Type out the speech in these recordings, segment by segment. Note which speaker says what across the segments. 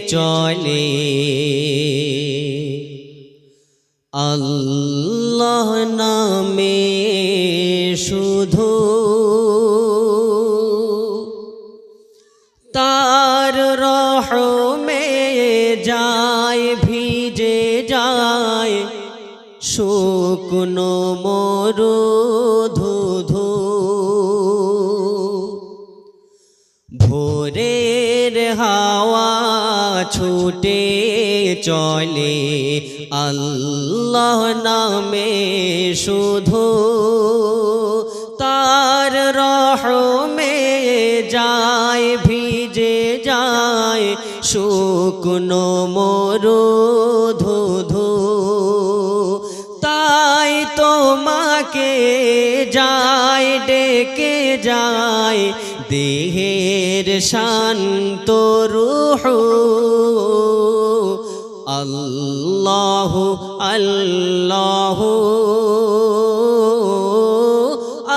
Speaker 1: চলে আল্লাহ নামে শুধু তার রহমে যায় ভিজে যায় শুকনো মরুধু ভোরের হাওয়া ছুটে চলে আল্লাহ নামে শুধু তার রহমে যায় ভিজে যায় শুকনো মরুধু তাই তোমাকে যায় ডেকে যায় দেহের শান্ত রূহ আল্লাহ আল্লাহ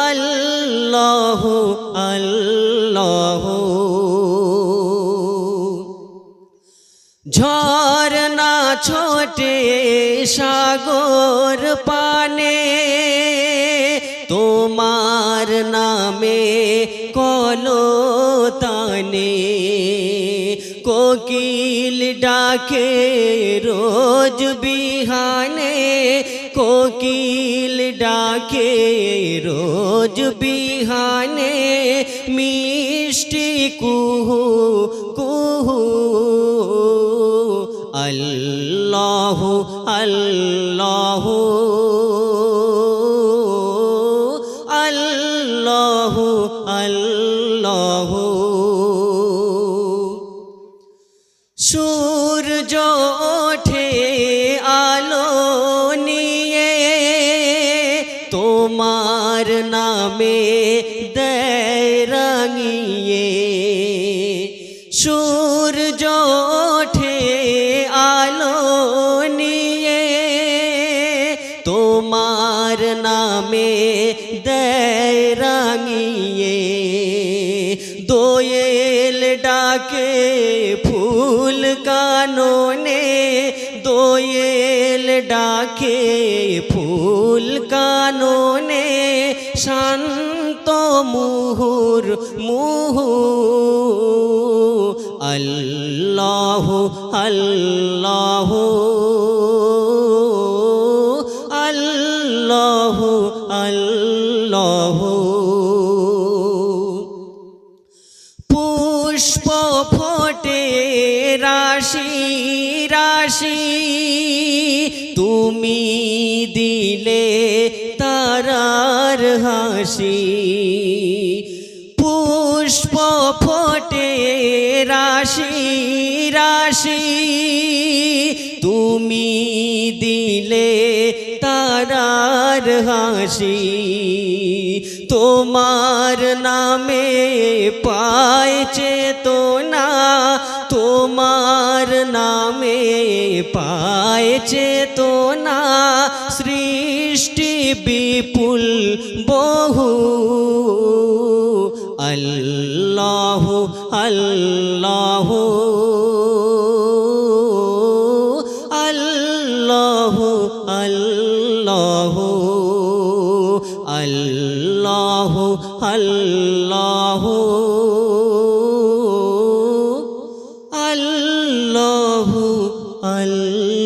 Speaker 1: আল্লাহ আল্লাহ ঝরনা ছোটে সাগর পানে তোমার নামে কলতানে কোকিল ডাকে রোজ বিহানে কোকিল ডাকে রোজ বিহানে মিষ্টি কুহু কুহু আল্লাহ আল্লাহ আল্লাহ আল্লাহ সূর্য ওঠে আলো নিয়ে তোমার নামে দেয় রাঙিয়ে সূর্য ওঠে আলো নিয়ে তোমার নামে দেয় রাঙিয়ে দোয়েল ডাকে ফুল কাননে দোয়েল ডাকে ফুল কাননে শান্ত মুহুর মুহু আল্লাহ আল্লাহ আল্লাহ আল্লাহ পুষ্প ফোটে রাশি রাশি তুমি দিলে তারার হাসি পুষ্প ফোটে রাশি রাশি তুমি দিলে তারার হাসি তোমার নামে পায় চেতনা তোমার নামে পায় চেতনা সৃষ্টি বিপুল বহু আল্লাহ আল্লাহ আল্লাহ আল্লাহ আল্লাহ আল্লাহ আল্লাহ আল্লাহ